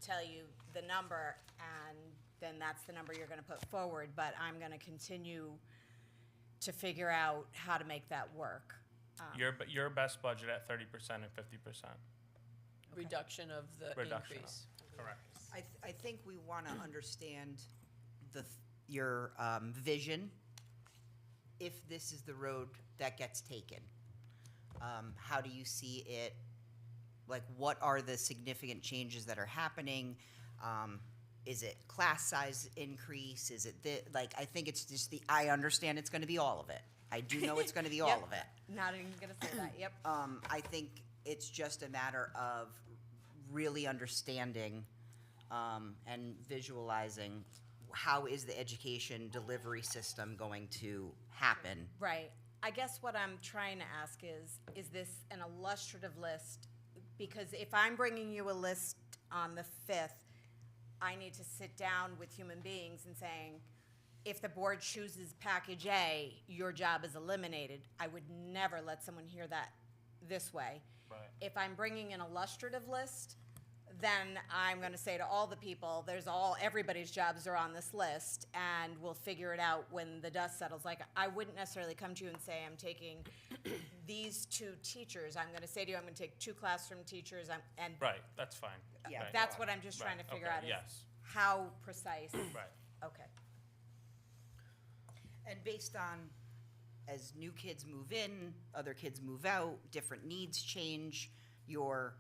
tell you the number, and then that's the number you're gonna put forward. But I'm gonna continue to figure out how to make that work. Your best budget at 30% and 50%. Reduction of the Reduction of- increase. Correct. I think we want to understand your vision, if this is the road that gets taken. How do you see it? Like, what are the significant changes that are happening? is it class size increase? Is it I think it's just I understand it's gonna be all of it. I do know it's gonna be all Yep. of it. Not even gonna say that, yep. I think it's just a matter of really understanding and visualizing how is the education delivery system going to happen. Right. I guess what I'm trying to ask is this an illustrative list? Because if I'm bringing you a list on the 5th, I need to sit down with human beings and saying, if the board chooses package A, your job is eliminated. I would never let someone hear that this way. Right. If I'm bringing an illustrative list, then I'm gonna say to all the people, everybody's jobs are on this list, and we'll figure it out when the dust settles. Like, I wouldn't necessarily come to you and say, I'm taking these 2 teachers. I'm gonna say to you, I'm gonna take 2 classroom teachers, and Right, that's fine. Yeah. Right. that's what I'm just trying to Right, figure okay, out is yes. how precise. Right. Okay. And based on, as new kids move in, other kids move out, different needs change, your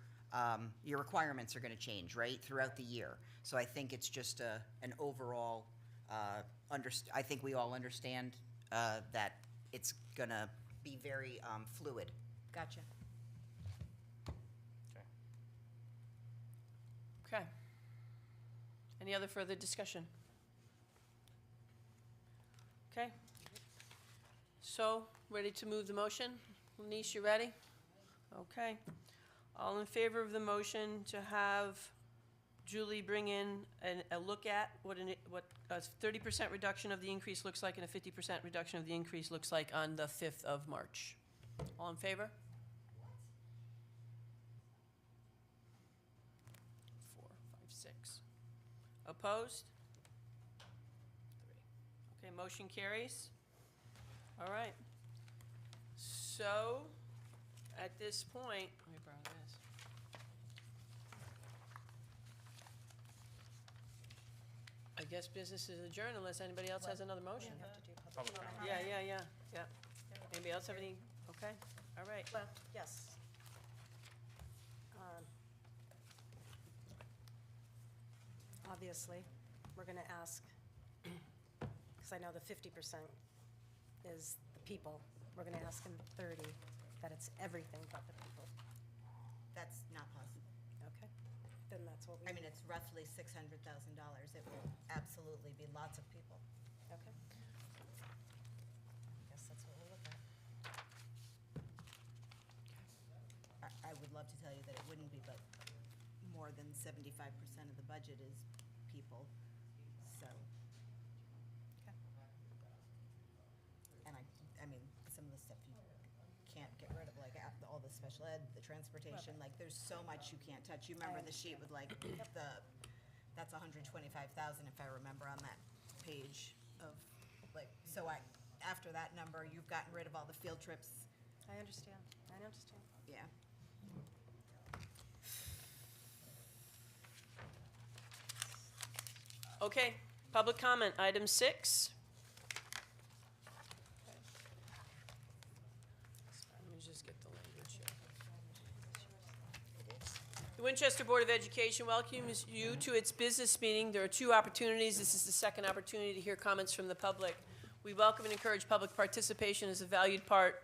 requirements are gonna change, right, throughout the year. So I think it's just an overall, I think we all understand, that it's gonna be very, fluid. Gotcha. Okay. Any other further discussion? Okay. So, ready to move the motion? Denise, you ready? Okay. All in favor of the motion to have Julie bring in a look at what a 30% reduction of the increase looks like and a 50% reduction of the increase looks like on the 5th of March? All in favor? 4, 5, 6. Opposed? 3. Okay, motion carries. All right. So, at this point, let me borrow this. I guess business is adjourned unless anybody else has another motion. We have to do public Public comment. Yeah. Anybody else have any? Okay, all right. Well, yes. Obviously, we're gonna ask, because I know the 50% is the people, we're gonna ask them 30, that it's everything but the people. That's not possible. Okay? Then that's what we. I mean, it's roughly $600,000. It will absolutely be lots of people. Okay. I guess that's what we'll look at. I would love to tell you that it wouldn't be, but more than 75% of the budget is people, so. And I mean, some of the stuff you can't get rid of, like all the special ed, the transportation, like there's so much you can't touch. You remember the sheet with like that's 125,000 if I remember on that page of like, so after that number, you've gotten rid of all the field trips. I understand. Yeah. Okay, public comment, item 6. Let me just get the language here. The Winchester Board of Education welcomes you to its business meeting. There are 2 opportunities. This is the second opportunity to hear comments from the public. We welcome and encourage public participation as a valued part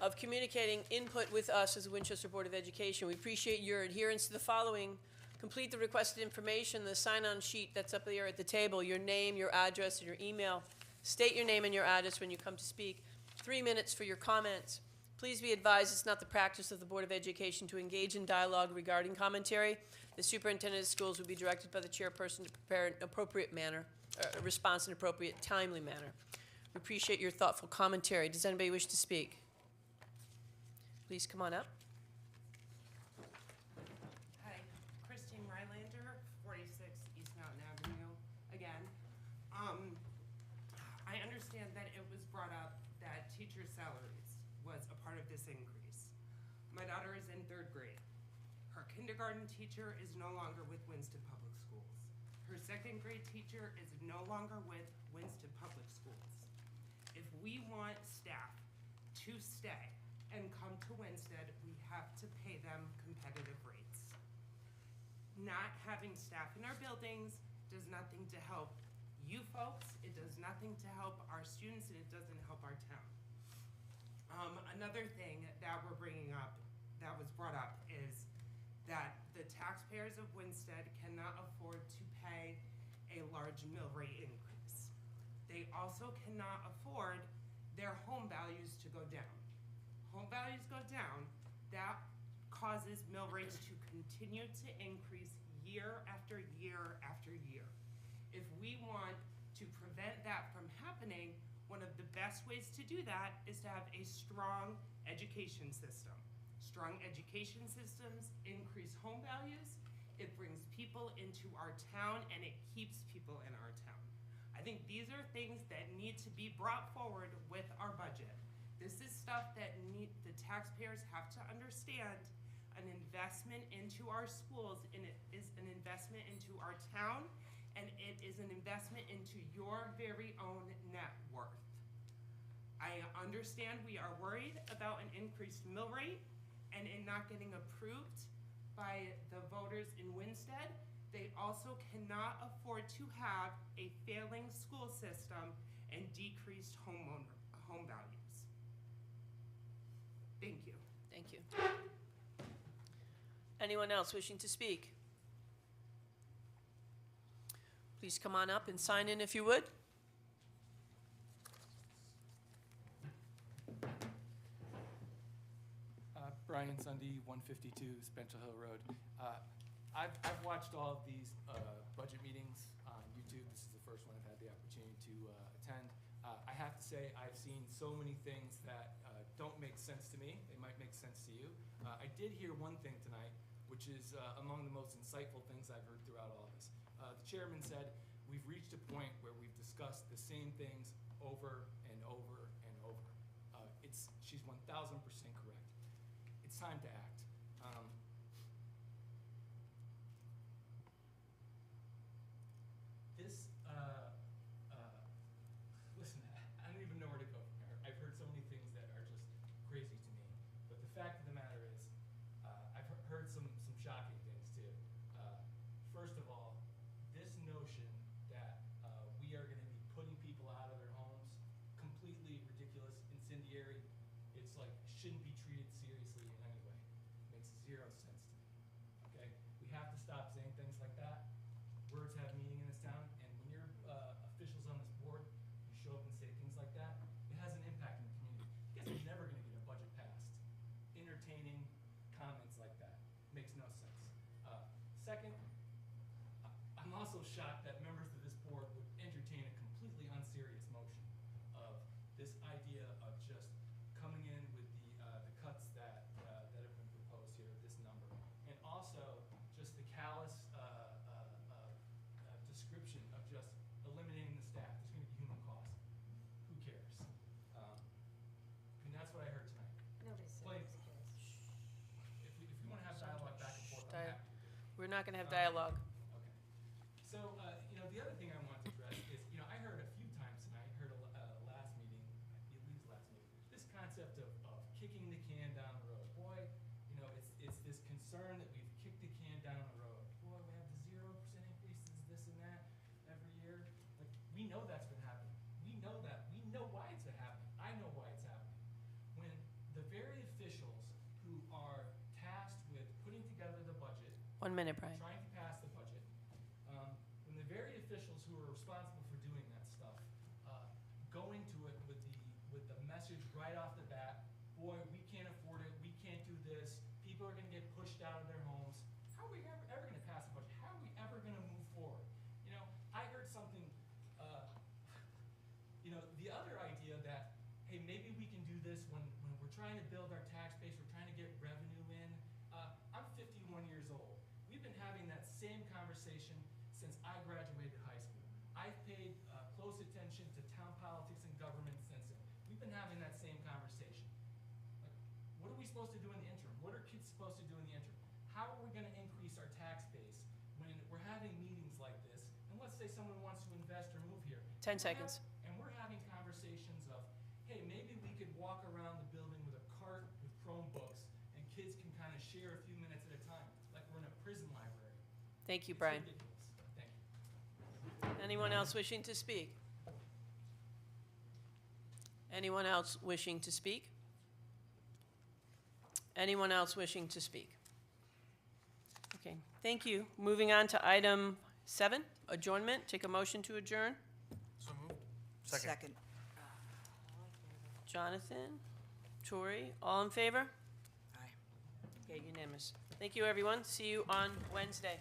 of communicating input with us as the Winchester Board of Education. We appreciate your adherence to the following. Complete the requested information, the sign-on sheet that's up there at the table, your name, your address, and your email. State your name and your address when you come to speak. 3 minutes for your comments. Please be advised it's not the practice of the Board of Education to engage in dialogue regarding commentary. The superintendent of schools will be directed by the chairperson to prepare an appropriate manner, response in an appropriate, timely manner. We appreciate your thoughtful commentary. Does anybody wish to speak? Please come on up. Hi, Christine Rylander, 46 East Mountain Avenue, again. I understand that it was brought up that teacher salaries was a part of this increase. My daughter is in 3rd grade. Her kindergarten teacher is no longer with Winston Public Schools. Her 2nd grade teacher is no longer with Winston Public Schools. If we want staff to stay and come to Winston, we have to pay them competitive rates. Not having staff in our buildings does nothing to help you folks, it does nothing to help our students, and it doesn't help our town. Another thing that we're bringing up, that was brought up, is that the taxpayers of Winsted cannot afford to pay a large mill rate increase. They also cannot afford their home values to go down. Home values go down, that causes mill rates to continue to increase year after year after year. If we want to prevent that from happening, one of the best ways to do that is to have a strong education system. Strong education systems increase home values, it brings people into our town, and it keeps people in our town. I think these are things that need to be brought forward with our budget. This is stuff that the taxpayers have to understand. An investment into our schools, and it is an investment into our town, and it is an investment into your very own net worth. I understand we are worried about an increased mill rate and it not getting approved by the voters in Winsted. They also cannot afford to have a failing school system and decreased home values. Thank you. Thank you. Anyone else wishing to speak? Please come on up and sign in if you would. Brian Sunday, 152 Spencer Hill Road. I've watched all of these budget meetings on YouTube. This is the first one I've had the opportunity to attend. I have to say I've seen so many things that don't make sense to me. They might make sense to you. I did hear one thing tonight, which is among the most insightful things I've heard throughout all of this. The chairman said, we've reached a point where we've discussed the same things over and over and over. She's 1,000% correct. It's time to act. Listen, I don't even know where to go from here. I've heard so many things that are just crazy to me. But the fact of the matter is, I've heard some shocking things too. First of all, this notion that we are going to be putting people out of their homes, completely ridiculous, incendiary. It's like, shouldn't be treated seriously in any way. Makes zero sense to me. Okay? We have to stop saying things like that. Words have meaning in this town, and when you're officials on this board, you show up and say things like that, it has an impact in the community. You guys are never going to get a budget passed. Entertaining comments like that makes no sense. Second, I'm also shocked that members of this board would entertain a completely unserious motion of this idea of just coming in with the cuts that have been proposed here, this number. And also, just the callous description of just eliminating the staff. There's going to be human cost. Who cares? And that's what I heard tonight. Nobody said Plain- who cares. If we want to have dialogue back and forth, I'm happy to. We're not going to have dialogue. Okay. So, the other thing I want to address is, I heard a few times tonight, heard last meeting, I believe last meeting, this concept of kicking the can down the road. Boy, it's this concern that we've kicked the can down the road. Boy, we have the 0% increases, this and that, every year. Like, we know that's been happening. We know that. We know why it's been happening. I know why it's happening. When the very officials who are tasked with putting together the budget, 1 minute, Brian. trying to pass the budget, when the very officials who are responsible for doing that stuff go into it with the message right off the bat, boy, we can't afford it, we can't do this, people are going to get pushed out of their homes. How are we ever going to pass the budget? How are we ever going to move forward? I heard something, the other idea that, hey, maybe we can do this when we're trying to build our tax base, we're trying to get revenue in. I'm 51 years old. We've been having that same conversation since I graduated high school. I've paid close attention to town politics and government since then. We've been having that same conversation. Like, what are we supposed to do in the interim? What are kids supposed to do in the interim? How are we going to increase our tax base when we're having meetings like this? And let's say someone wants to invest or move here. 10 seconds. And we're having conversations of, hey, maybe we could walk around the building with a cart with Chromebooks and kids can kind of share a few minutes at a time, like we're in a prison library. Thank you, It's Brian. ridiculous. Thank you. Anyone else wishing to speak? Anyone else wishing to speak? Anyone else wishing to speak? Okay, thank you. Moving on to item 7, adjournment. Take a motion to adjourn. So moved. Second. Jonathan, Tori, all in favor? Aye. Okay, unanimous. Thank you, everyone. See you on Wednesday.